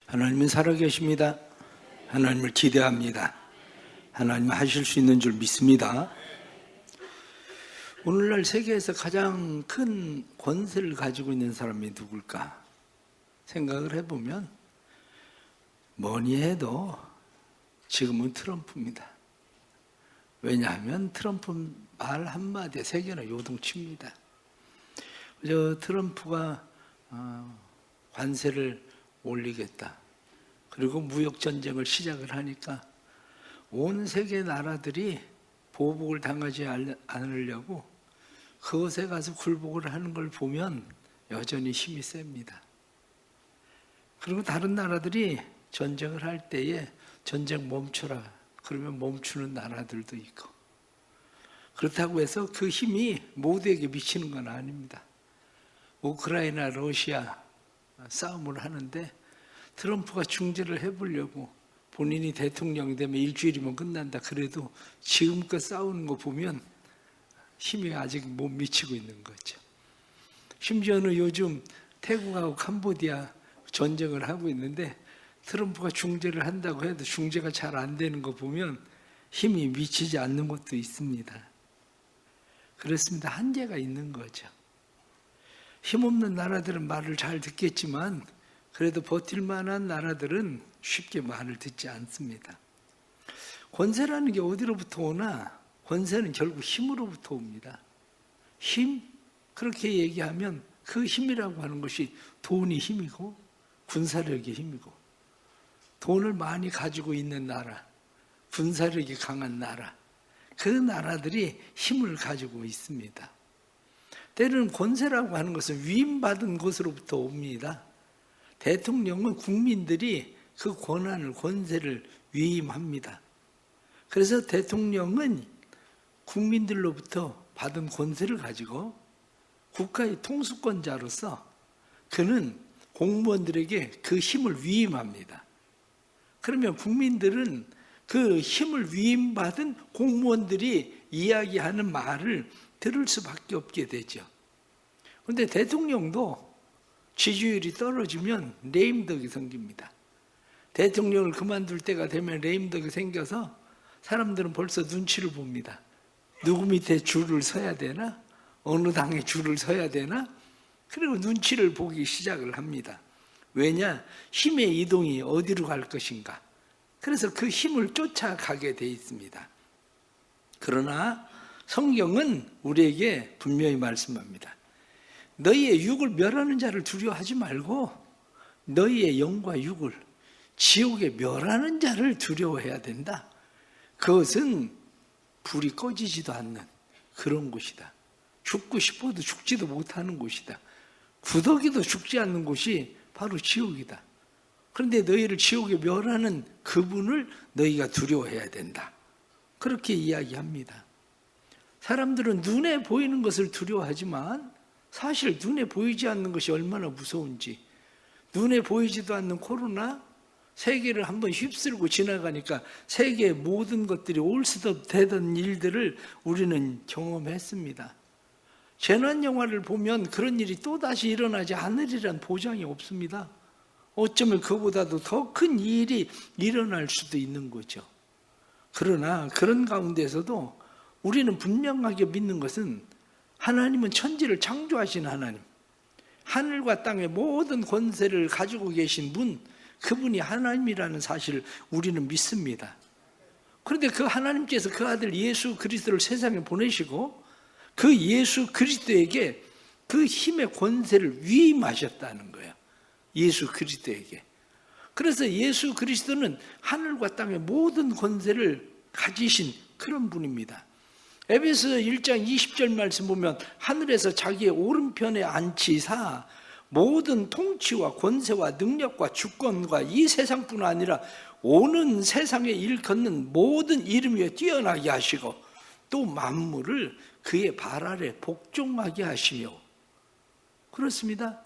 하나님은 살아계십니다. 하나님을 기대합니다. 하나님은 하실 수 있는 줄 믿습니다. 오늘날 세계에서 가장 큰 권세를 가지고 있는 사람이 누굴까 생각을 해보면 뭐니 해도 지금은 트럼프입니다. 왜냐하면 트럼프 말 한마디에 세계는 요동칩니다. 트럼프가 관세를 올리겠다. 그리고 무역전쟁을 시작을 하니까 온 세계 나라들이 보복을 당하지 않으려고 그것에 가서 굴복을 하는 걸 보면 여전히 힘이 셉니다. 그리고 다른 나라들이 전쟁을 할 때에 전쟁 멈춰라 그러면 멈추는 나라들도 있고, 그렇다고 해서 그 힘이 모두에게 미치는 건 아닙니다. 우크라이나, 러시아 싸움을 하는데 트럼프가 중재를 해보려고 본인이 대통령이 되면 일주일이면 끝난다 그래도 지금껏 싸우는 거 보면 힘이 아직 못 미치고 있는 거죠. 심지어는 요즘 태국하고 캄보디아 전쟁을 하고 있는데 트럼프가 중재를 한다고 해도 중재가 잘 안 되는 거 보면 힘이 미치지 않는 것도 있습니다. 그렇습니다. 한계가 있는 거죠. 힘없는 나라들은 말을 잘 듣겠지만 그래도 버틸 만한 나라들은 쉽게 말을 듣지 않습니다. 권세라는 게 어디로부터 오나? 권세는 결국 힘으로부터 옵니다. 힘? 그렇게 얘기하면 그 힘이라고 하는 것이 돈이 힘이고 군사력이 힘이고, 돈을 많이 가지고 있는 나라, 군사력이 강한 나라, 그 나라들이 힘을 가지고 있습니다. 때로는 권세라고 하는 것은 위임받은 것으로부터 옵니다. 대통령은 국민들이 그 권한을, 권세를 위임합니다. 그래서 대통령은 국민들로부터 받은 권세를 가지고 국가의 통수권자로서 그는 공무원들에게 그 힘을 위임합니다. 그러면 국민들은 그 힘을 위임받은 공무원들이 이야기하는 말을 들을 수밖에 없게 되죠. 그런데 대통령도 지지율이 떨어지면 레임덕이 생깁니다. 대통령을 그만둘 때가 되면 레임덕이 생겨서 사람들은 벌써 눈치를 봅니다. 누구 밑에 줄을 서야 되나? 어느 당에 줄을 서야 되나? 그리고 눈치를 보기 시작을 합니다. 왜냐? 힘의 이동이 어디로 갈 것인가? 그래서 그 힘을 쫓아가게 돼 있습니다. 그러나 성경은 우리에게 분명히 말씀합니다. 너희의 육을 멸하는 자를 두려워하지 말고 너희의 영과 육을 지옥에 멸하는 자를 두려워해야 된다. 그것은 불이 꺼지지도 않는 그런 곳이다. 죽고 싶어도 죽지도 못하는 곳이다. 구더기도 죽지 않는 곳이 바로 지옥이다. 그런데 너희를 지옥에 멸하는 그분을 너희가 두려워해야 된다. 그렇게 이야기합니다. 사람들은 눈에 보이는 것을 두려워하지만 사실 눈에 보이지 않는 것이 얼마나 무서운지, 눈에 보이지도 않는 코로나, 세계를 한번 휩쓸고 지나가니까 세계의 모든 것들이 올스톱 되던 일들을 우리는 경험했습니다. 재난 영화를 보면 그런 일이 또다시 일어나지 않으리란 보장이 없습니다. 어쩌면 그보다도 더 큰 일이 일어날 수도 있는 거죠. 그러나 그런 가운데서도 우리는 분명하게 믿는 것은 하나님은 천지를 창조하신 하나님, 하늘과 땅의 모든 권세를 가지고 계신 분, 그분이 하나님이라는 사실을 우리는 믿습니다. 그런데 그 하나님께서 그 아들 예수 그리스도를 세상에 보내시고 그 예수 그리스도에게 그 힘의 권세를 위임하셨다는 거예요. 예수 그리스도에게. 그래서 예수 그리스도는 하늘과 땅의 모든 권세를 가지신 그런 분입니다. 에베소 1장 20절 말씀 보면 하늘에서 자기의 오른편에 앉히사 모든 통치와 권세와 능력과 주권과 이 세상뿐 아니라 오는 세상에 일컫는 모든 이름 위에 뛰어나게 하시고 또 만물을 그의 발 아래 복종하게 하시며, 그렇습니다.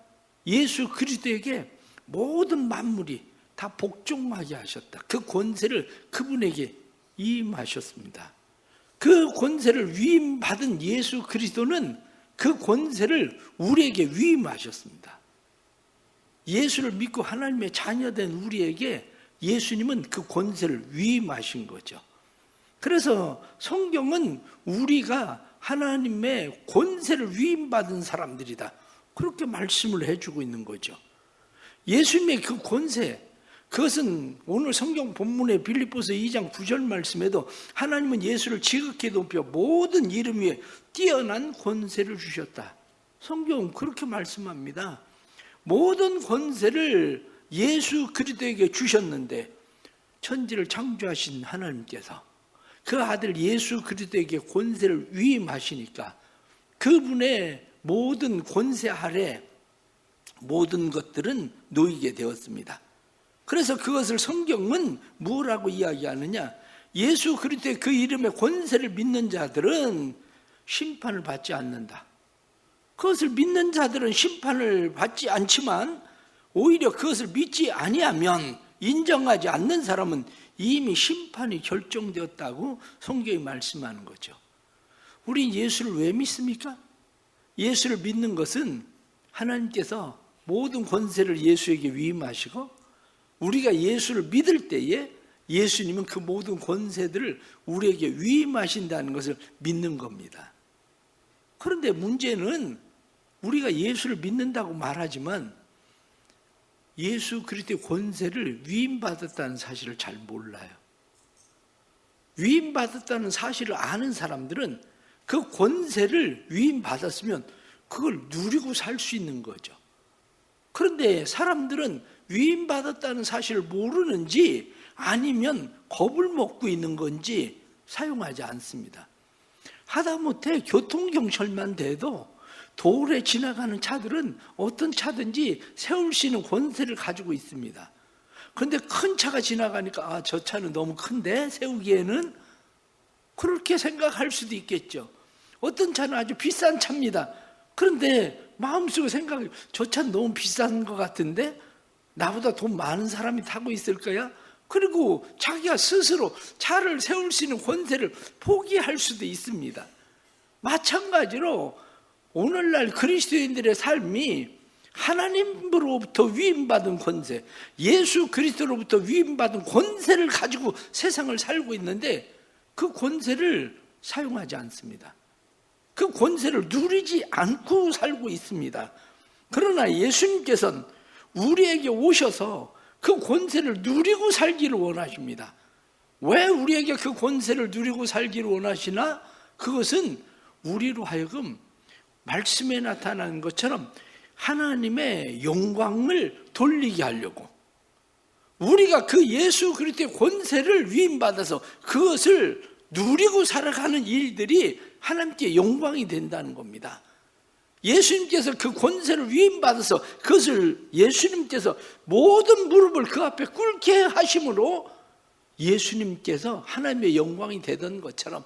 예수 그리스도에게 모든 만물이 다 복종하게 하셨다. 그 권세를 그분에게 위임하셨습니다. 그 권세를 위임받은 예수 그리스도는 그 권세를 우리에게 위임하셨습니다. 예수를 믿고 하나님의 자녀된 우리에게 예수님은 그 권세를 위임하신 거죠. 그래서 성경은 우리가 하나님의 권세를 위임받은 사람들이다, 그렇게 말씀을 해주고 있는 거죠. 예수님의 그 권세, 그것은 오늘 성경 본문의 빌립보서 2장 9절 말씀에도 하나님은 예수를 지극히 높여 모든 이름 위에 뛰어난 권세를 주셨다, 성경은 그렇게 말씀합니다. 모든 권세를 예수 그리스도에게 주셨는데, 천지를 창조하신 하나님께서 그 아들 예수 그리스도에게 권세를 위임하시니까 그분의 모든 권세 아래 모든 것들은 놓이게 되었습니다. 그래서 그것을 성경은 뭐라고 이야기하느냐, 예수 그리스도의 그 이름의 권세를 믿는 자들은 심판을 받지 않는다. 그것을 믿는 자들은 심판을 받지 않지만 오히려 그것을 믿지 아니하면, 인정하지 않는 사람은 이미 심판이 결정되었다고 성경이 말씀하는 거죠. 우리 예수를 왜 믿습니까? 예수를 믿는 것은 하나님께서 모든 권세를 예수에게 위임하시고, 우리가 예수를 믿을 때에 예수님은 그 모든 권세들을 우리에게 위임하신다는 것을 믿는 겁니다. 그런데 문제는 우리가 예수를 믿는다고 말하지만 예수 그리스도의 권세를 위임받았다는 사실을 잘 몰라요. 위임받았다는 사실을 아는 사람들은 그 권세를 위임받았으면 그걸 누리고 살 수 있는 거죠. 그런데 사람들은 위임받았다는 사실을 모르는지 아니면 겁을 먹고 있는 건지 사용하지 않습니다. 하다못해 교통경찰만 돼도 도로에 지나가는 차들은 어떤 차든지 세울 수 있는 권세를 가지고 있습니다. 그런데 큰 차가 지나가니까 저 차는 너무 큰데 세우기에는, 그렇게 생각할 수도 있겠죠. 어떤 차는 아주 비싼 차입니다. 그런데 마음속에 생각해, 저 차는 너무 비싼 것 같은데 나보다 돈 많은 사람이 타고 있을 거야? 그리고 자기가 스스로 차를 세울 수 있는 권세를 포기할 수도 있습니다. 마찬가지로 오늘날 그리스도인들의 삶이 하나님으로부터 위임받은 권세, 예수 그리스도로부터 위임받은 권세를 가지고 세상을 살고 있는데 그 권세를 사용하지 않습니다. 그 권세를 누리지 않고 살고 있습니다. 그러나 예수님께서는 우리에게 오셔서 그 권세를 누리고 살기를 원하십니다. 왜 우리에게 그 권세를 누리고 살기를 원하시나? 그것은 우리로 하여금 말씀에 나타나는 것처럼 하나님의 영광을 돌리게 하려고, 우리가 그 예수 그리스도의 권세를 위임받아서 그것을 누리고 살아가는 일들이 하나님께 영광이 된다는 겁니다. 예수님께서 그 권세를 위임받아서 그것을 예수님께서 모든 무릎을 그 앞에 꿇게 하심으로 예수님께서 하나님의 영광이 되던 것처럼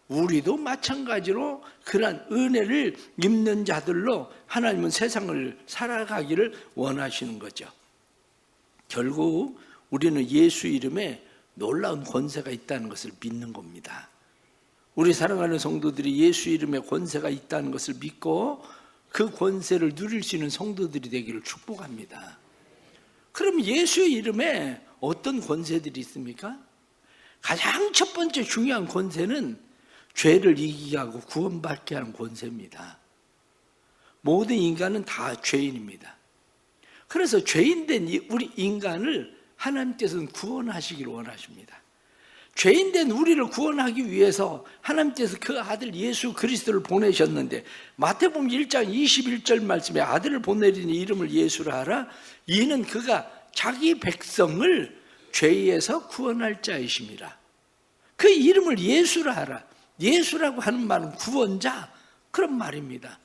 우리도 마찬가지로 그러한 은혜를 입는 자들로 하나님은 세상을 살아가기를 원하시는 거죠. 결국 우리는 예수 이름에 놀라운 권세가 있다는 것을 믿는 겁니다. 우리 사랑하는 성도들이 예수 이름에 권세가 있다는 것을 믿고 그 권세를 누릴 수 있는 성도들이 되기를 축복합니다. 그럼 예수 이름에 어떤 권세들이 있습니까? 가장 첫 번째 중요한 권세는 죄를 이기게 하고 구원받게 하는 권세입니다. 모든 인간은 다 죄인입니다. 그래서 죄인된 우리 인간을 하나님께서는 구원하시기를 원하십니다. 죄인된 우리를 구원하기 위해서 하나님께서 그 아들 예수 그리스도를 보내셨는데, 마태복음 1장 21절 말씀에 아들을 보내리니 이름을 예수라 하라. 이는 그가 자기 백성을 죄에서 구원할 자이심이라. 그 이름을 예수라 하라. 예수라고 하는 말은 구원자, 그런 말입니다.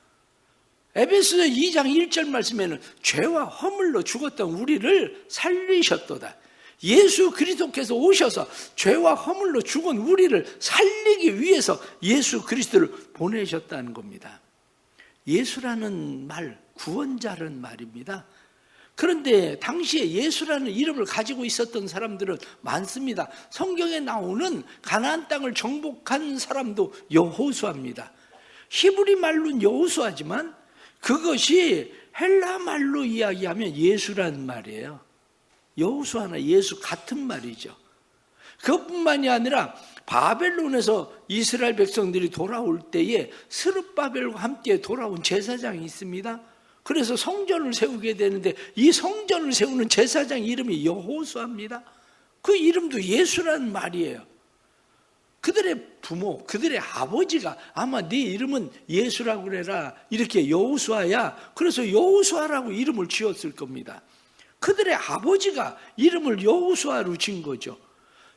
에베소서 2장 1절 말씀에는 죄와 허물로 죽었던 우리를 살리셨도다. 예수 그리스도께서 오셔서 죄와 허물로 죽은 우리를 살리기 위해서 예수 그리스도를 보내셨다는 겁니다. 예수라는 말, 구원자라는 말입니다. 그런데 당시에 예수라는 이름을 가지고 있었던 사람들은 많습니다. 성경에 나오는 가나안 땅을 정복한 사람도 여호수아입니다. 히브리 말로는 여호수아지만 그것이 헬라 말로 이야기하면 예수라는 말이에요. 여호수아나 예수 같은 말이죠. 그것뿐만이 아니라 바벨론에서 이스라엘 백성들이 돌아올 때에 스룹바벨과 함께 돌아온 제사장이 있습니다. 그래서 성전을 세우게 되는데 이 성전을 세우는 제사장 이름이 여호수아입니다. 그 이름도 예수라는 말이에요. 그들의 부모, 그들의 아버지가 아마 네 이름은 예수라고 그래라, 이렇게 여호수아야, 그래서 여호수아라고 이름을 지었을 겁니다. 그들의 아버지가 이름을 여호수아로 지은 거죠.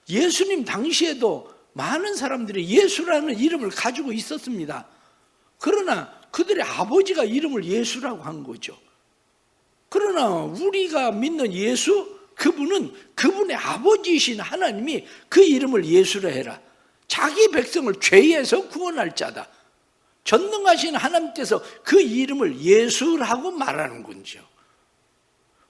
예수님 당시에도 많은 사람들이 예수라는 이름을 가지고 있었습니다. 그러나 그들의 아버지가 이름을 예수라고 한 거죠. 그러나 우리가 믿는 예수, 그분은 그분의 아버지이신 하나님이 그 이름을 예수라 해라, 자기 백성을 죄에서 구원할 자다, 전능하신 하나님께서 그 이름을 예수라고 말하는 거죠.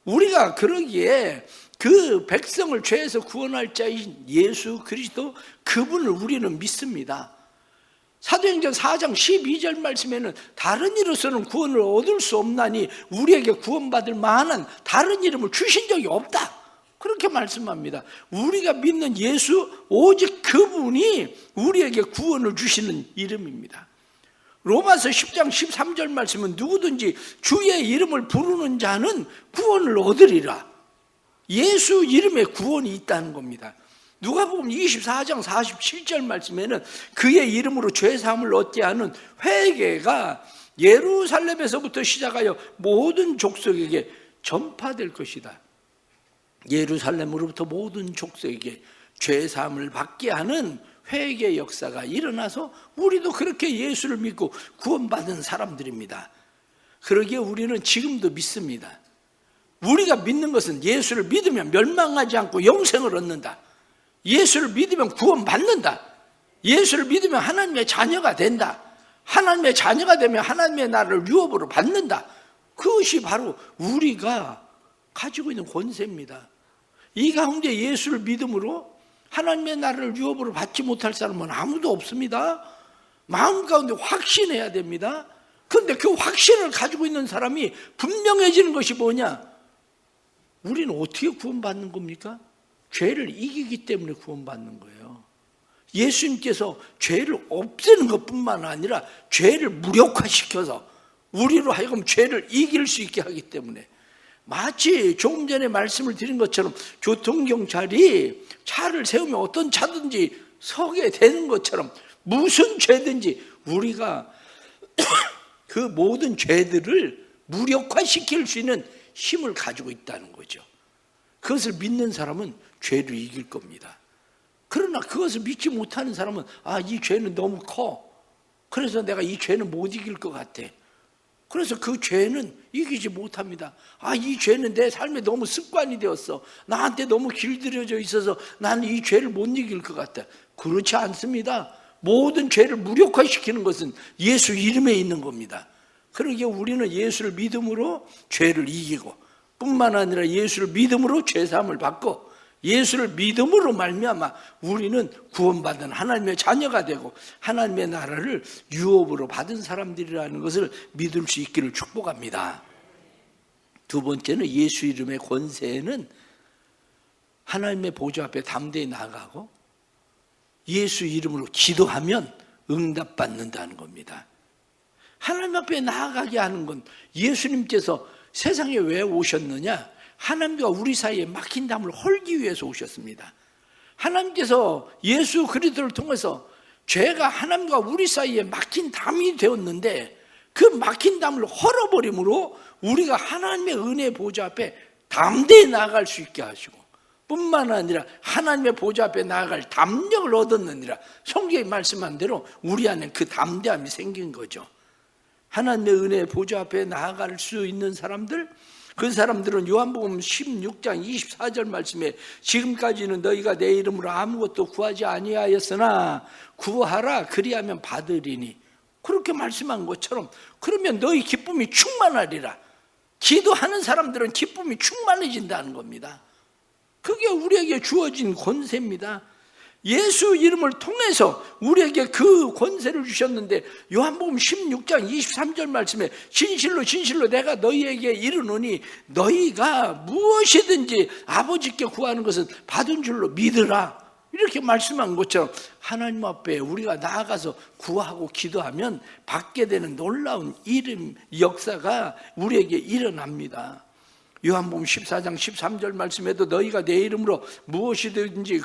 우리가 그러기에 그 백성을 죄에서 구원할 자인 예수 그리스도, 그분을 우리는 믿습니다. 사도행전 4장 12절 말씀에는 다른 이로서는 구원을 얻을 수 없나니 우리에게 구원받을 만한 다른 이름을 주신 적이 없다, 그렇게 말씀합니다. 우리가 믿는 예수, 오직 그분이 우리에게 구원을 주시는 이름입니다. 로마서 10장 13절 말씀은 누구든지 주의 이름을 부르는 자는 구원을 얻으리라. 예수 이름에 구원이 있다는 겁니다. 누가복음 24장 47절 말씀에는 그의 이름으로 죄사함을 얻게 하는 회개가 예루살렘에서부터 시작하여 모든 족속에게 전파될 것이다. 예루살렘으로부터 모든 족속에게 죄사함을 받게 하는 회개 역사가 일어나서 우리도 그렇게 예수를 믿고 구원받은 사람들입니다. 그러기에 우리는 지금도 믿습니다. 우리가 믿는 것은 예수를 믿으면 멸망하지 않고 영생을 얻는다, 예수를 믿으면 구원받는다, 예수를 믿으면 하나님의 자녀가 된다, 하나님의 자녀가 되면 하나님의 나라를 유업으로 받는다. 그것이 바로 우리가 가지고 있는 권세입니다. 이 가운데 예수를 믿음으로 하나님의 나라를 유업으로 받지 못할 사람은 아무도 없습니다. 마음 가운데 확신해야 됩니다. 그런데 그 확신을 가지고 있는 사람이 분명해지는 것이 뭐냐? 우리는 어떻게 구원받는 겁니까? 죄를 이기기 때문에 구원받는 거예요. 예수님께서 죄를 없애는 것뿐만 아니라 죄를 무력화시켜서 우리로 하여금 죄를 이길 수 있게 하기 때문에, 마치 조금 전에 말씀을 드린 것처럼 교통경찰이 차를 세우면 어떤 차든지 서게 되는 것처럼 무슨 죄든지 우리가 그 모든 죄들을 무력화시킬 수 있는 힘을 가지고 있다는 거죠. 그것을 믿는 사람은 죄를 이길 겁니다. 그러나 그것을 믿지 못하는 사람은 이 죄는 너무 커, 그래서 내가 이 죄는 못 이길 것 같아, 그래서 그 죄는 이기지 못합니다. 이 죄는 내 삶에 너무 습관이 되었어, 나한테 너무 길들여져 있어서 나는 이 죄를 못 이길 것 같아. 그렇지 않습니다. 모든 죄를 무력화시키는 것은 예수 이름에 있는 겁니다. 그러기에 우리는 예수를 믿음으로 죄를 이기고, 뿐만 아니라 예수를 믿음으로 죄사함을 받고, 예수를 믿음으로 말미암아 우리는 구원받은 하나님의 자녀가 되고 하나님의 나라를 유업으로 받은 사람들이라는 것을 믿을 수 있기를 축복합니다. 두 번째는 예수 이름의 권세는 하나님의 보좌 앞에 담대히 나가고 예수 이름으로 기도하면 응답받는다는 겁니다. 하나님 앞에 나아가게 하는 건, 예수님께서 세상에 왜 오셨느냐? 하나님과 우리 사이에 막힌 담을 헐기 위해서 오셨습니다. 하나님께서 예수 그리스도를 통해서 죄가 하나님과 우리 사이에 막힌 담이 되었는데, 그 막힌 담을 헐어버림으로 우리가 하나님의 은혜의 보좌 앞에 담대히 나아갈 수 있게 하시고, 뿐만 아니라 하나님의 보좌 앞에 나아갈 담력을 얻었느니라. 성경에 말씀한 대로 우리 안에 그 담대함이 생긴 거죠. 하나님의 은혜의 보좌 앞에 나아갈 수 있는 사람들, 그 사람들은 요한복음 16장 24절 말씀에 지금까지는 너희가 내 이름으로 아무것도 구하지 아니하였으나 구하라 그리하면 받으리니, 그렇게 말씀한 것처럼 그러면 너희 기쁨이 충만하리라. 기도하는 사람들은 기쁨이 충만해진다는 겁니다. 그게 우리에게 주어진 권세입니다. 예수 이름을 통해서 우리에게 그 권세를 주셨는데, 요한복음 16장 23절 말씀에 진실로 진실로 내가 너희에게 이르노니 너희가 무엇이든지 아버지께 구하는 것은 받은 줄로 믿으라, 이렇게 말씀한 것처럼 하나님 앞에 우리가 나아가서 구하고 기도하면 받게 되는 놀라운 이름 역사가 우리에게 일어납니다. 요한복음 14장 13절 말씀에도 너희가 내 이름으로 무엇이든지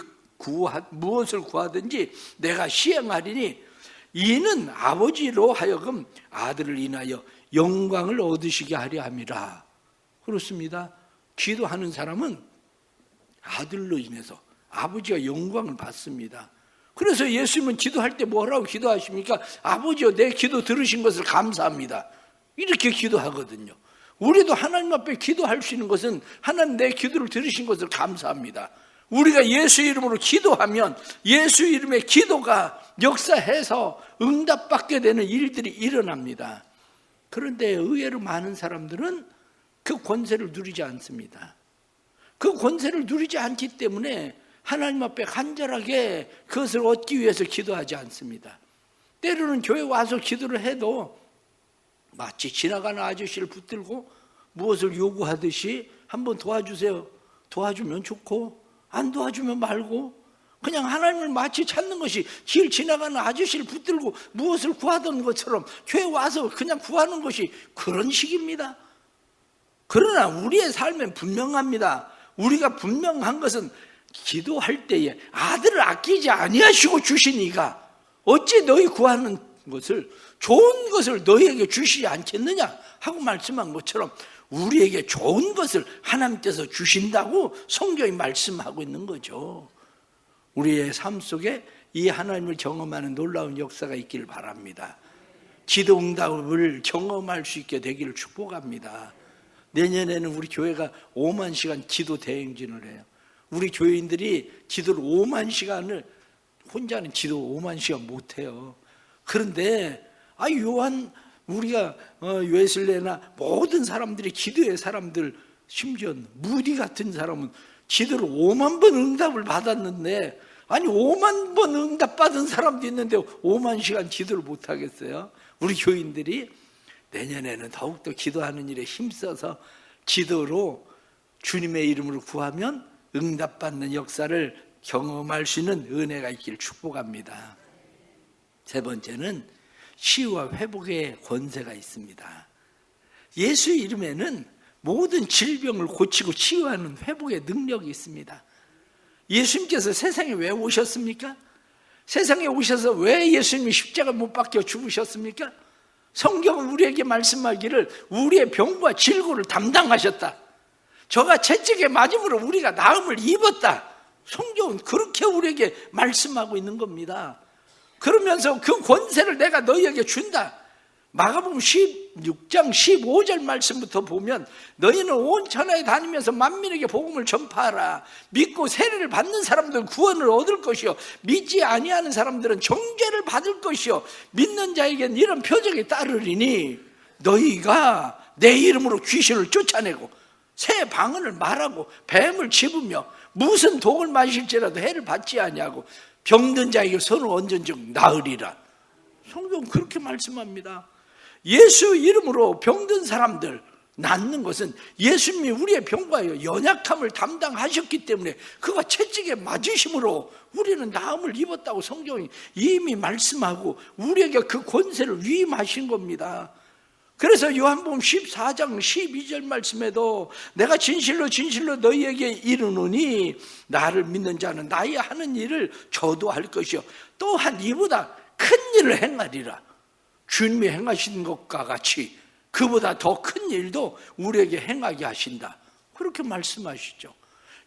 무엇을 구하든지 내가 시행하리니 이는 아버지로 하여금 아들을 인하여 영광을 얻으시게 하려 함이라. 그렇습니다. 기도하는 사람은 아들로 인해서 아버지가 영광을 받습니다. 그래서 예수님은 기도할 때 뭐라고 기도하십니까? 아버지여, 내 기도 들으신 것을 감사합니다, 이렇게 기도하거든요. 우리도 하나님 앞에 기도할 수 있는 것은 하나님 내 기도를 들으신 것을 감사합니다. 우리가 예수 이름으로 기도하면 예수 이름의 기도가 역사해서 응답받게 되는 일들이 일어납니다. 그런데 의외로 많은 사람들은 그 권세를 누리지 않습니다. 그 권세를 누리지 않기 때문에 하나님 앞에 간절하게 그것을 얻기 위해서 기도하지 않습니다. 때로는 교회 와서 기도를 해도 마치 지나가는 아저씨를 붙들고 무엇을 요구하듯이 한번 도와주세요, 도와주면 좋고 안 도와주면 말고, 그냥 하나님을 마치 찾는 것이 길 지나가는 아저씨를 붙들고 무엇을 구하던 것처럼 교회 와서 그냥 구하는 것이 그런 식입니다. 그러나 우리의 삶엔 분명합니다. 우리가 분명한 것은 기도할 때에 아들을 아끼지 아니하시고 주신 이가 어찌 너희 구하는 것을, 좋은 것을 너희에게 주시지 않겠느냐 하고 말씀한 것처럼 우리에게 좋은 것을 하나님께서 주신다고 성경이 말씀하고 있는 거죠. 우리의 삶 속에 이 하나님을 경험하는 놀라운 역사가 있기를 바랍니다. 기도 응답을 경험할 수 있게 되기를 축복합니다. 내년에는 우리 교회가 5만 시간 기도 대행진을 해요. 우리 교회인들이 기도를 5만 시간을, 혼자는 기도 5만 시간 못해요. 그런데 우리가 웨슬레나 모든 사람들이, 기도의 사람들, 심지어 무디 같은 사람은 기도를 5만 번 응답을 받았는데, 5만 번 응답받은 사람도 있는데 5만 시간 기도를 못하겠어요? 우리 교인들이 내년에는 더욱더 기도하는 일에 힘써서 기도로 주님의 이름으로 구하면 응답받는 역사를 경험할 수 있는 은혜가 있기를 축복합니다. 세 번째는 치유와 회복의 권세가 있습니다. 예수 이름에는 모든 질병을 고치고 치유하는 회복의 능력이 있습니다. 예수님께서 세상에 왜 오셨습니까? 세상에 오셔서 왜 예수님이 십자가 못 박혀 죽으셨습니까? 성경은 우리에게 말씀하기를 우리의 병과 질고를 담당하셨다, 저가 채찍에 맞음으로 우리가 나음을 입었다, 성경은 그렇게 우리에게 말씀하고 있는 겁니다. 그러면서 그 권세를 내가 너희에게 준다. 마가복음 16장 15절 말씀부터 보면 너희는 온 천하에 다니면서 만민에게 복음을 전파하라. 믿고 세례를 받는 사람들은 구원을 얻을 것이요 믿지 아니하는 사람들은 정죄를 받을 것이요 믿는 자에게는 이런 표적이 따르리니 너희가 내 이름으로 귀신을 쫓아내고 새 방언을 말하고 뱀을 집으며 무슨 독을 마실지라도 해를 받지 아니하고 병든 자에게 손을 얹은즉 나으리라. 성경은 그렇게 말씀합니다. 예수 이름으로 병든 사람들 낫는 것은 예수님이 우리의 병과 연약함을 담당하셨기 때문에 그가 채찍에 맞으심으로 우리는 나음을 입었다고 성경이 이미 말씀하고 우리에게 그 권세를 위임하신 겁니다. 그래서 요한복음 14장 12절 말씀에도 내가 진실로 진실로 너희에게 이르노니 나를 믿는 자는 나의 하는 일을 저도 할 것이요 또한 이보다 큰 일을 행하리라. 주님이 행하신 것과 같이 그보다 더 큰 일도 우리에게 행하게 하신다, 그렇게 말씀하시죠.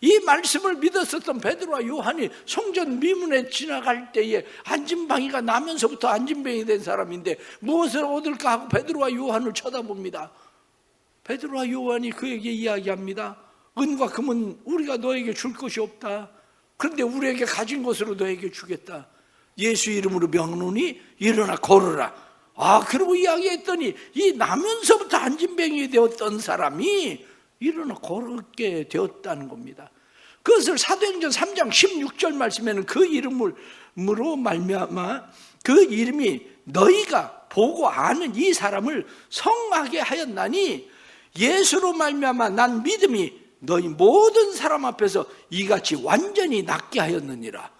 이 말씀을 믿었었던 베드로와 요한이 성전 미문에 지나갈 때에 안진뱅이가 나면서부터 안진뱅이 된 사람인데 무엇을 얻을까 하고 베드로와 요한을 쳐다봅니다. 베드로와 요한이 그에게 이야기합니다. 은과 금은 우리가 너에게 줄 것이 없다. 그런데 우리에게 가진 것으로 너에게 주겠다. 예수 이름으로 명하노니 일어나 걸으라. 그러고 이야기했더니 이 나면서부터 안진뱅이 되었던 사람이 일어나 걸게 되었다는 겁니다. 그것을 사도행전 3장 16절 말씀에는 그 이름으로 말미암아 그 이름이 너희가 보고 아는 이 사람을 성하게 하였나니 예수로 말미암아 난 믿음이 너희 모든 사람 앞에서 이같이 완전히 낫게 하였느니라.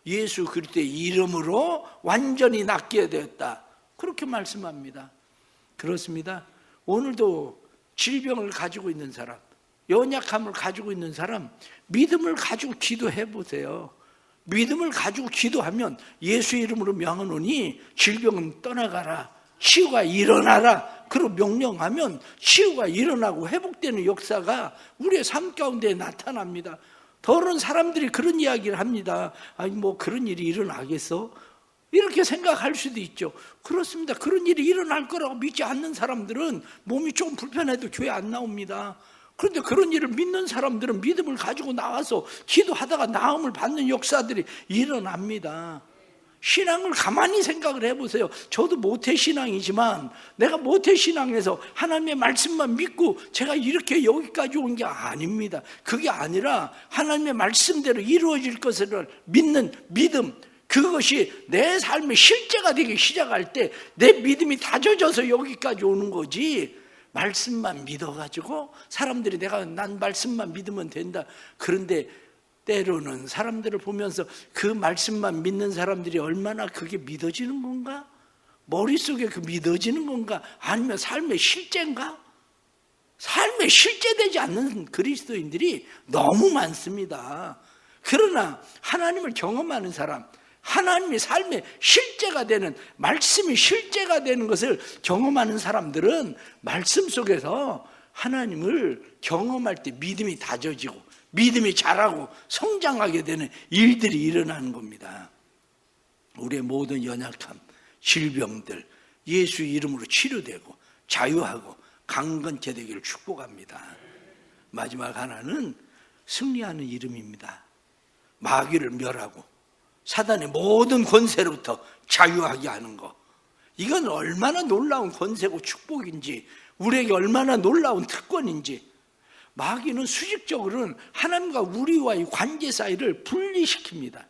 예수 그리스도의 이름으로 완전히 낫게 되었다. 그렇게 말씀합니다. 그렇습니다. 오늘도 질병을 가지고 있는 사람, 연약함을 가지고 있는 사람, 믿음을 가지고 기도해 보세요. 믿음을 가지고 기도하면 예수 이름으로 명하노니 질병은 떠나가라, 치유가 일어나라. 그리고 명령하면 치유가 일어나고 회복되는 역사가 우리의 삶 가운데 나타납니다. 더러운 사람들이 그런 이야기를 합니다. 아니 뭐 그런 일이 일어나겠어? 이렇게 생각할 수도 있죠. 그렇습니다. 그런 일이 일어날 거라고 믿지 않는 사람들은 몸이 좀 불편해도 교회 안 나옵니다. 그런데 그런 일을 믿는 사람들은 믿음을 가지고 나와서 기도하다가 나음을 받는 역사들이 일어납니다. 신앙을 가만히 생각을 해보세요. 저도 모태신앙이지만 내가 모태신앙에서 하나님의 말씀만 믿고 제가 이렇게 여기까지 온 게 아닙니다. 그게 아니라 하나님의 말씀대로 이루어질 것을 믿는 믿음, 그것이 내 삶의 실제가 되기 시작할 때 내 믿음이 다져져서 여기까지 오는 거지, 말씀만 믿어가지고 사람들이 난 말씀만 믿으면 된다. 그런데 때로는 사람들을 보면서 그 말씀만 믿는 사람들이 얼마나 그게 믿어지는 건가? 머릿속에 그 믿어지는 건가? 아니면 삶의 실제인가? 삶에 실제되지 않는 그리스도인들이 너무 많습니다. 그러나 하나님을 경험하는 사람, 하나님의 삶의 실제가 되는, 말씀이 실제가 되는 것을 경험하는 사람들은 말씀 속에서 하나님을 경험할 때 믿음이 다져지고 믿음이 자라고 성장하게 되는 일들이 일어나는 겁니다. 우리의 모든 연약함, 질병들 예수 이름으로 치료되고 자유하고 강건케 되기를 축복합니다. 마지막 하나는 승리하는 이름입니다. 마귀를 멸하고 사단의 모든 권세로부터 자유하게 하는 것, 이건 얼마나 놀라운 권세고 축복인지, 우리에게 얼마나 놀라운 특권인지. 마귀는 수직적으로는 하나님과 우리와의 관계 사이를 분리시킵니다.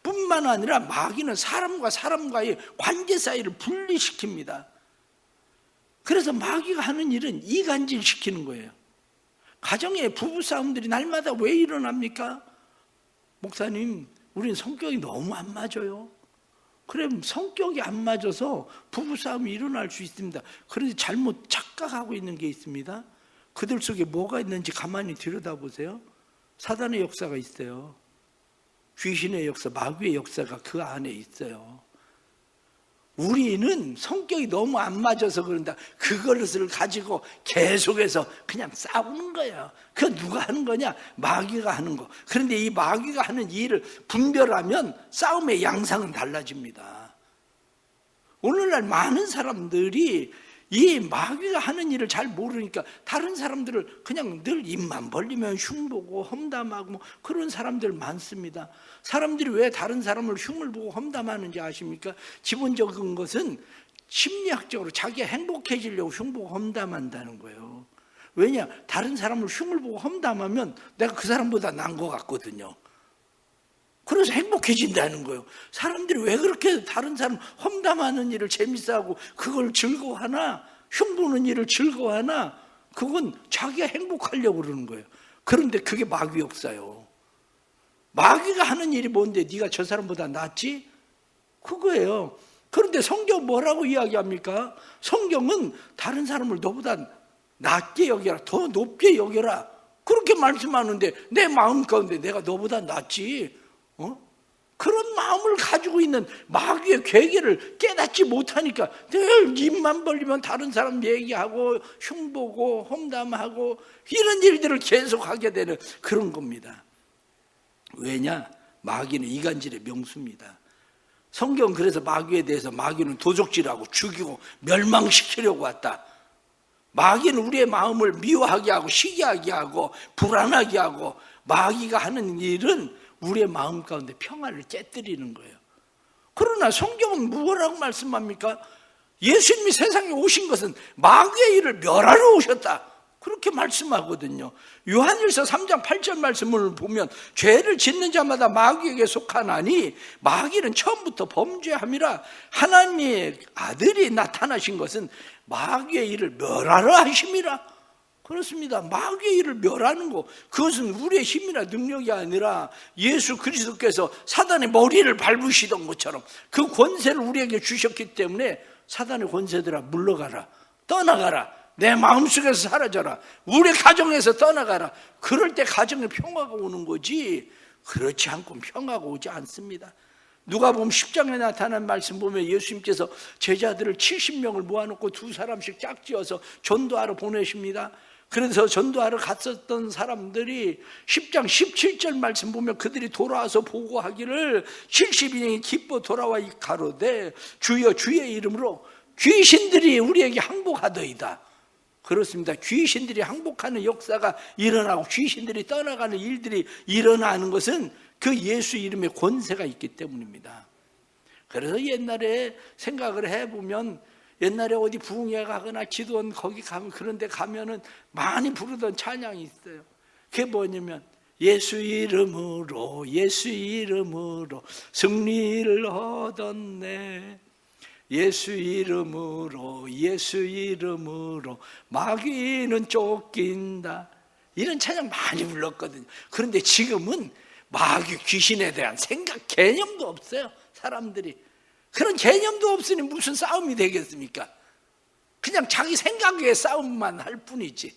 뿐만 아니라 마귀는 사람과 사람과의 관계 사이를 분리시킵니다. 그래서 마귀가 하는 일은 이간질시키는 거예요. 가정에 부부싸움들이 날마다 왜 일어납니까? 목사님, 우린 성격이 너무 안 맞아요. 그래, 성격이 안 맞아서 부부싸움이 일어날 수 있습니다. 그런데 잘못 착각하고 있는 게 있습니다. 그들 속에 뭐가 있는지 가만히 들여다보세요. 사단의 역사가 있어요. 귀신의 역사, 마귀의 역사가 그 안에 있어요. 우리는 성격이 너무 안 맞아서 그런다. 그것을 가지고 계속해서 그냥 싸우는 거예요. 그거 누가 하는 거냐? 마귀가 하는 거. 그런데 이 마귀가 하는 일을 분별하면 싸움의 양상은 달라집니다. 오늘날 많은 사람들이 이 마귀가 하는 일을 잘 모르니까 다른 사람들을 그냥 늘 입만 벌리면 흉보고 험담하고 뭐 그런 사람들 많습니다. 사람들이 왜 다른 사람을 흉을 보고 험담하는지 아십니까? 기본적인 것은 심리학적으로 자기가 행복해지려고 흉보고 험담한다는 거예요. 왜냐? 다른 사람을 흉을 보고 험담하면 내가 그 사람보다 나은 것 같거든요. 그래서 행복해진다는 거예요. 사람들이 왜 그렇게 다른 사람 험담하는 일을 재밌어하고 그걸 즐거워하나? 흉보는 일을 즐거워하나? 그건 자기가 행복하려고 그러는 거예요. 그런데 그게 마귀 역사예요. 마귀가 하는 일이 뭔데 네가 저 사람보다 낫지? 그거예요. 그런데 성경 뭐라고 이야기합니까? 성경은 다른 사람을 너보다 낫게 여겨라, 더 높게 여겨라, 그렇게 말씀하는데 내 마음 가운데 내가 너보다 낫지? 그런 마음을 가지고 있는 마귀의 괴계를 깨닫지 못하니까 늘 입만 벌리면 다른 사람 얘기하고 흉보고 험담하고 이런 일들을 계속하게 되는 그런 겁니다. 왜냐? 마귀는 이간질의 명수입니다. 성경 그래서 마귀에 대해서 마귀는 도적질하고 죽이고 멸망시키려고 왔다. 마귀는 우리의 마음을 미워하게 하고 시기하게 하고 불안하게 하고, 마귀가 하는 일은 우리의 마음 가운데 평화를 깨뜨리는 거예요. 그러나 성경은 무엇라고 말씀합니까? 예수님이 세상에 오신 것은 마귀의 일을 멸하러 오셨다. 그렇게 말씀하거든요. 요한일서 3장 8절 말씀을 보면 죄를 짓는 자마다 마귀에게 속하나니 마귀는 처음부터 범죄함이라. 하나님의 아들이 나타나신 것은 마귀의 일을 멸하려 하심이라. 그렇습니다. 마귀의 일을 멸하는 거, 그것은 우리의 힘이나 능력이 아니라 예수 그리스도께서 사단의 머리를 밟으시던 것처럼 그 권세를 우리에게 주셨기 때문에 사단의 권세들아 물러가라, 떠나가라, 내 마음속에서 사라져라, 우리 가정에서 떠나가라. 그럴 때 가정에 평화가 오는 거지, 그렇지 않고 평화가 오지 않습니다. 누가복음 10장에 나타난 말씀 보면 예수님께서 제자들을 70명을 모아놓고 두 사람씩 짝지어서 전도하러 보내십니다. 그래서 전도하러 갔었던 사람들이 10장 17절 말씀 보면 그들이 돌아와서 보고하기를 70인이 기뻐 돌아와 가로되 주여 주의 이름으로 귀신들이 우리에게 항복하더이다. 그렇습니다. 귀신들이 항복하는 역사가 일어나고 귀신들이 떠나가는 일들이 일어나는 것은 그 예수 이름의 권세가 있기 때문입니다. 그래서 옛날에 생각을 해보면 옛날에 어디 부흥회 가거나 기도원 거기 가면 그런 데 가면은 많이 부르던 찬양이 있어요. 그게 뭐냐면 예수 이름으로 예수 이름으로 승리를 얻었네, 예수 이름으로 예수 이름으로 마귀는 쫓긴다. 이런 찬양 많이 불렀거든요. 그런데 지금은 마귀 귀신에 대한 생각 개념도 없어요. 사람들이 그런 개념도 없으니 무슨 싸움이 되겠습니까? 그냥 자기 생각의 싸움만 할 뿐이지.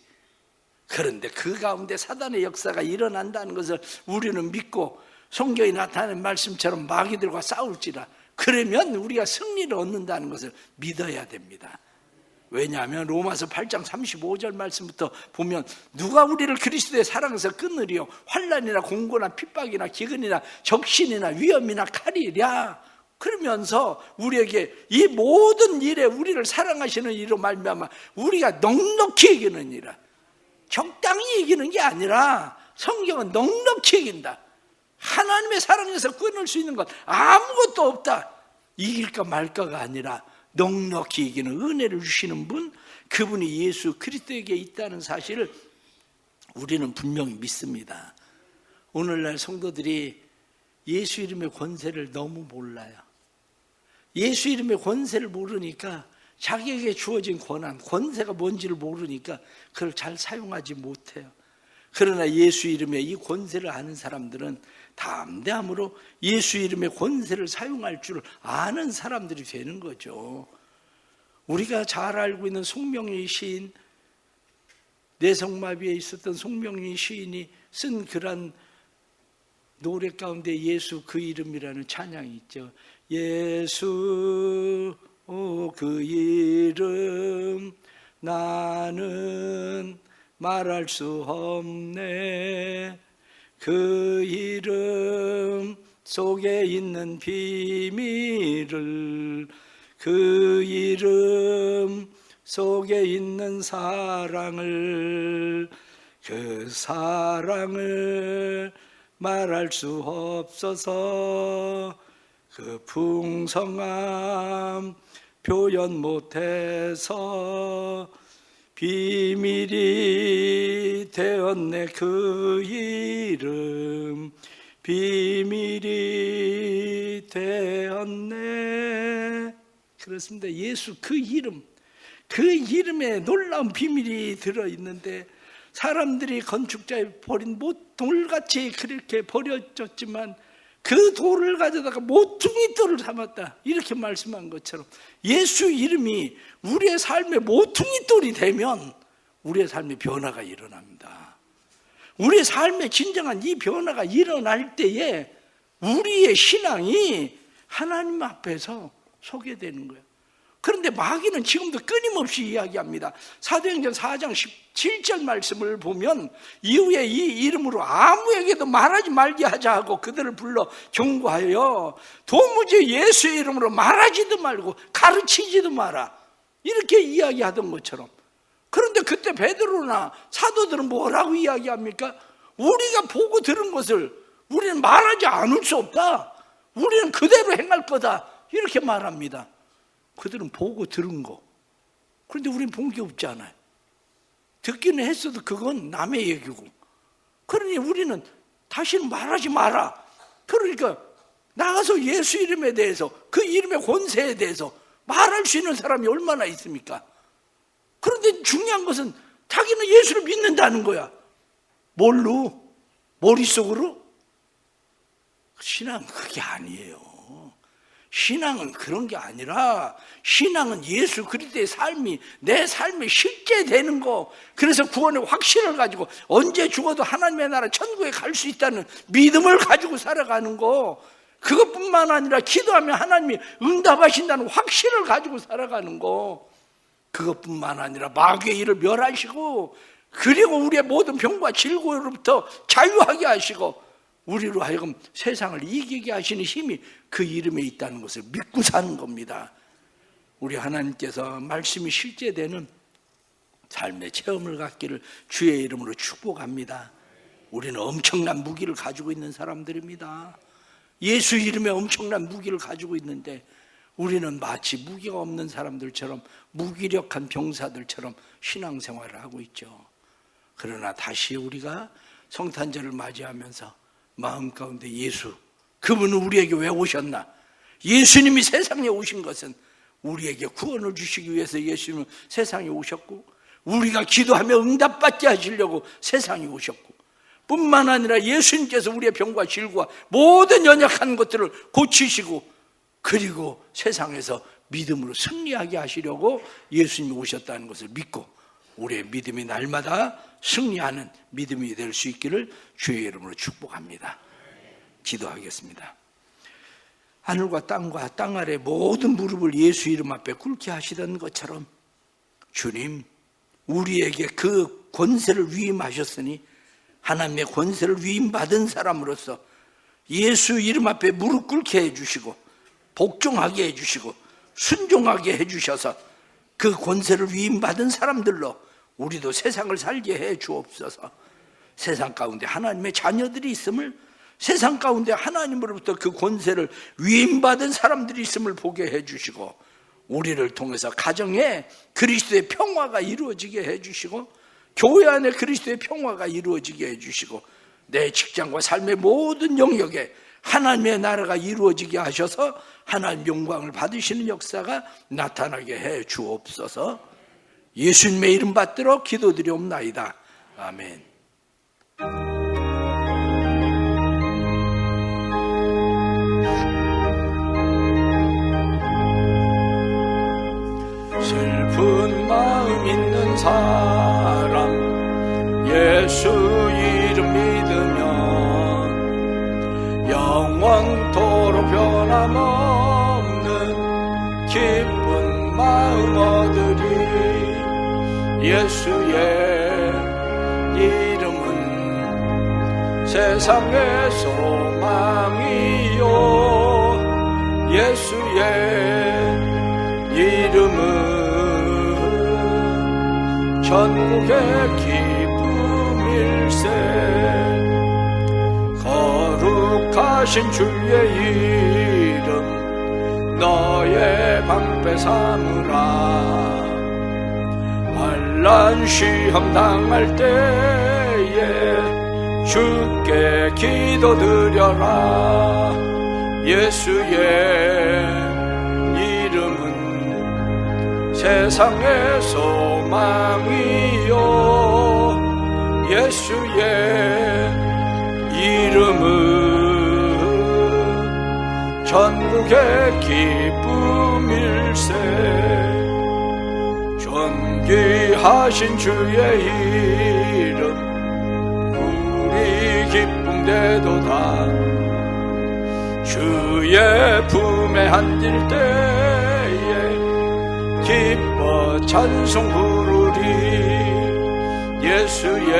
그런데 그 가운데 사단의 역사가 일어난다는 것을 우리는 믿고 성경에 나타낸 말씀처럼 마귀들과 싸울지라, 그러면 우리가 승리를 얻는다는 것을 믿어야 됩니다. 왜냐하면 로마서 8장 35절 말씀부터 보면 누가 우리를 그리스도의 사랑에서 끊으리요, 환난이나 공고나 핍박이나 기근이나 적신이나 위험이나 칼이랴. 그러면서 우리에게 이 모든 일에 우리를 사랑하시는 이로 말미암아 우리가 넉넉히 이기느니라. 적당히 이기는 게 아니라 성경은 넉넉히 이긴다. 하나님의 사랑에서 끊을 수 있는 것 아무것도 없다. 이길까 말까가 아니라 넉넉히 이기는 은혜를 주시는 분, 그분이 예수 그리스도에게 있다는 사실을 우리는 분명히 믿습니다. 오늘날 성도들이 예수 이름의 권세를 너무 몰라요. 예수 이름의 권세를 모르니까 자기에게 주어진 권한, 권세가 뭔지를 모르니까 그걸 잘 사용하지 못해요. 그러나 예수 이름의 이 권세를 아는 사람들은 담대함으로 예수 이름의 권세를 사용할 줄 아는 사람들이 되는 거죠. 우리가 잘 알고 있는 송명리 시인, 뇌성마비에 있었던 송명리 시인이 쓴 그런 노래 가운데 예수 그 이름이라는 찬양이 있죠. 예수 그 이름 나는 말할 수 없네, 그 이름 속에 있는 비밀을, 그 이름 속에 있는 사랑을, 그 사랑을 말할 수 없어서 그 풍성함 표현 못해서 비밀이 되었네, 그 이름 비밀이 되었네. 그렇습니다. 예수 그 이름, 그 이름에 놀라운 비밀이 들어있는데 사람들이 건축자에 버린 돌같이 그렇게 버려졌지만 그 돌을 가져다가 모퉁이 돌을 삼았다, 이렇게 말씀한 것처럼 예수 이름이 우리의 삶의 모퉁이 돌이 되면 우리의 삶의 변화가 일어납니다. 우리의 삶의 진정한 이 변화가 일어날 때에 우리의 신앙이 하나님 앞에서 서게 되는 거예요. 그런데 마귀는 지금도 끊임없이 이야기합니다. 사도행전 4장 17절 말씀을 보면 이후에 이 이름으로 아무에게도 말하지 말게 하자 하고 그들을 불러 경고하여 도무지 예수의 이름으로 말하지도 말고 가르치지도 마라, 이렇게 이야기하던 것처럼. 그런데 그때 베드로나 사도들은 뭐라고 이야기합니까? 우리가 보고 들은 것을 우리는 말하지 않을 수 없다, 우리는 그대로 행할 거다, 이렇게 말합니다. 그들은 보고 들은 거, 그런데 우리는 본 게 없잖아요. 듣기는 했어도 그건 남의 얘기고, 그러니 우리는 다시는 말하지 마라. 그러니까 나가서 예수 이름에 대해서, 그 이름의 권세에 대해서 말할 수 있는 사람이 얼마나 있습니까? 그런데 중요한 것은 자기는 예수를 믿는다는 거야. 뭘로? 머릿속으로? 신앙은 그게 아니에요. 신앙은 그런 게 아니라, 신앙은 예수 그리스도의 삶이 내 삶에 실제 되는 거, 그래서 구원의 확신을 가지고 언제 죽어도 하나님의 나라 천국에 갈 수 있다는 믿음을 가지고 살아가는 거, 그것뿐만 아니라 기도하면 하나님이 응답하신다는 확신을 가지고 살아가는 거, 그것뿐만 아니라 마귀의 일을 멸하시고, 그리고 우리의 모든 병과 질고로부터 자유하게 하시고, 우리로 하여금 세상을 이기게 하시는 힘이 그 이름에 있다는 것을 믿고 사는 겁니다. 우리 하나님께서 말씀이 실제되는 삶의 체험을 갖기를 주의 이름으로 축복합니다. 우리는 엄청난 무기를 가지고 있는 사람들입니다. 예수 이름에 엄청난 무기를 가지고 있는데, 우리는 마치 무기가 없는 사람들처럼, 무기력한 병사들처럼 신앙생활을 하고 있죠. 그러나 다시 우리가 성탄절을 맞이하면서 마음 가운데 예수, 그분은 우리에게 왜 오셨나? 예수님이 세상에 오신 것은 우리에게 구원을 주시기 위해서 예수님은 세상에 오셨고, 우리가 기도하며 응답받게 하시려고 세상에 오셨고, 뿐만 아니라 예수님께서 우리의 병과 질과 모든 연약한 것들을 고치시고, 그리고 세상에서 믿음으로 승리하게 하시려고 예수님이 오셨다는 것을 믿고, 우리의 믿음이 날마다 승리하는 믿음이 될 수 있기를 주의 이름으로 축복합니다. 기도하겠습니다. 하늘과 땅과 땅 아래 모든 무릎을 예수 이름 앞에 꿇게 하시던 것처럼, 주님, 우리에게 그 권세를 위임하셨으니 하나님의 권세를 위임받은 사람으로서 예수 이름 앞에 무릎 꿇게 해주시고, 복종하게 해주시고, 순종하게 해주셔서 그 권세를 위임받은 사람들로 우리도 세상을 살게 해 주옵소서. 세상 가운데 하나님의 자녀들이 있음을, 세상 가운데 하나님으로부터 그 권세를 위임받은 사람들이 있음을 보게 해 주시고, 우리를 통해서 가정에 그리스도의 평화가 이루어지게 해 주시고, 교회 안에 그리스도의 평화가 이루어지게 해 주시고, 내 직장과 삶의 모든 영역에 하나님의 나라가 이루어지게 하셔서 하나님 영광을 받으시는 역사가 나타나게 해 주옵소서. 예수님의 이름 받들어 기도드리옵나이다. 아멘. 슬픈 마음 있는 사람, 예수 이름 믿으면 영원토록 변함없는 기쁜 마음 얻으리. 예수의 이름은 세상의 소망이요, 예수의 이름은 천국의 기쁨일세. 거룩하신 주의 이름 너의 방패 삼으라. 환난 시험 당할 때에 주께 기도드려라. 예수의 이름은 세상의 소망이요, 예수의 이름은 천국의 기쁨일세. 존귀하신 주의 이름 우리 기쁨되도다. 주의 품에 앉을 때에 기뻐 찬송 부르리. 예수의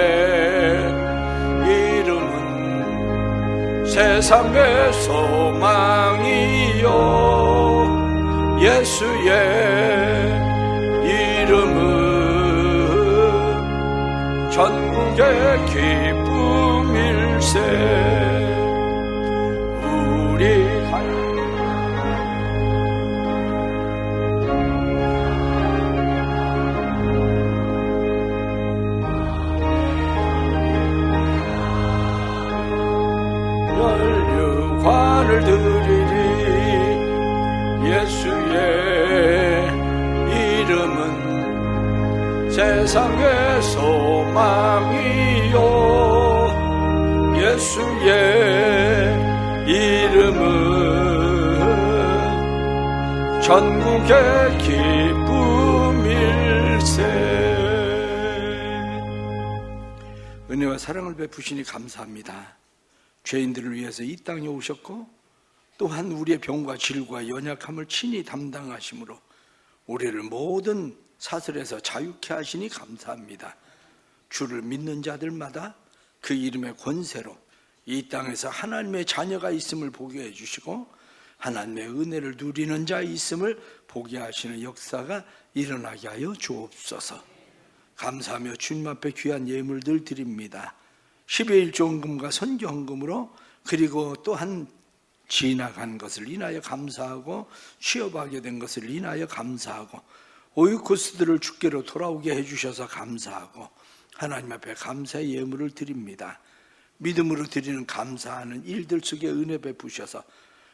이름은 세상의 소망이요, 예수의 이름은 천국의 기쁨일세. 우리 드리리. 예수의 이름은 세상의 소망이요, 예수의 이름은 전국의 기쁨일세. 은혜와 사랑을 베푸시니 감사합니다. 죄인들을 위해서 이 땅에 오셨고 또한 우리의 병과 질과 연약함을 친히 담당하심으로 우리를 모든 사슬에서 자유케 하시니 감사합니다. 주를 믿는 자들마다 그 이름의 권세로 이 땅에서 하나님의 자녀가 있음을 보게 해주시고 하나님의 은혜를 누리는 자 있음을 보게 하시는 역사가 일어나게 하여 주옵소서. 감사하며 주님 앞에 귀한 예물들 드립니다. 10의 1조 헌금과 선교 헌금으로, 그리고 또한 지나간 것을 인하여 감사하고 취업하게 된 것을 인하여 감사하고 오이코스들을 주께로 돌아오게 해주셔서 감사하고 하나님 앞에 감사의 예물을 드립니다. 믿음으로 드리는 감사하는 일들 속에 은혜 베푸셔서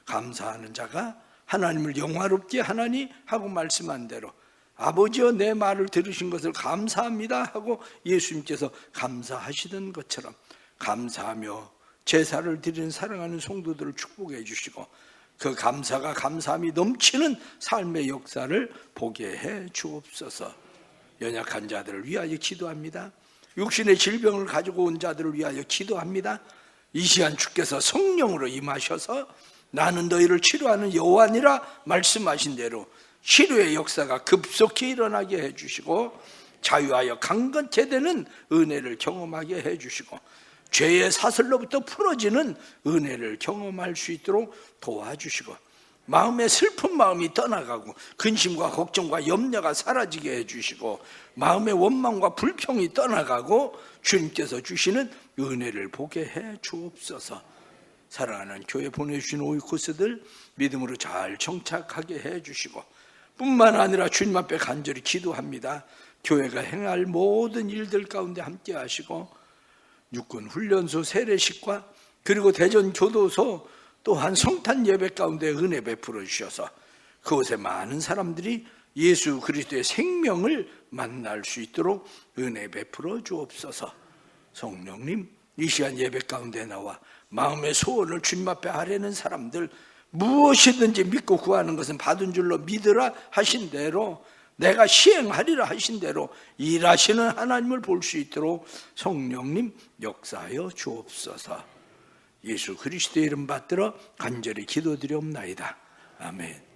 감사하는 자가 하나님을 영화롭게 하나니 하고 말씀한 대로 아버지여 내 말을 들으신 것을 감사합니다 하고 예수님께서 감사하시던 것처럼 감사하며 제사를 드리는 사랑하는 성도들을 축복해 주시고 그 감사가 감사함이 넘치는 삶의 역사를 보게 해 주옵소서. 연약한 자들을 위하여 기도합니다. 육신의 질병을 가지고 온 자들을 위하여 기도합니다. 이 시간 주께서 성령으로 임하셔서 나는 너희를 치료하는 여호와니라 말씀하신 대로 치료의 역사가 급속히 일어나게 해주시고 자유하여 강건케 되는 은혜를 경험하게 해주시고 죄의 사슬로부터 풀어지는 은혜를 경험할 수 있도록 도와주시고 마음의 슬픈 마음이 떠나가고 근심과 걱정과 염려가 사라지게 해주시고 마음의 원망과 불평이 떠나가고 주님께서 주시는 은혜를 보게 해 주옵소서. 사랑하는 교회 보내주신 오이코스들 믿음으로 잘 정착하게 해주시고 뿐만 아니라 주님 앞에 간절히 기도합니다. 교회가 행할 모든 일들 가운데 함께 하시고 육군 훈련소 세례식과 그리고 대전 교도소 또한 성탄 예배 가운데 은혜 베풀어 주셔서 그곳에 많은 사람들이 예수 그리스도의 생명을 만날 수 있도록 은혜 베풀어 주옵소서. 성령님, 이 시간 예배 가운데 나와 마음의 소원을 주님 앞에 아뢰는 사람들 무엇이든지 믿고 구하는 것은 받은 줄로 믿으라 하신 대로 내가 시행하리라 하신 대로 일하시는 하나님을 볼 수 있도록 성령님 역사하여 주옵소서. 예수 그리스도의 이름 받들어 간절히 기도드리옵나이다. 아멘.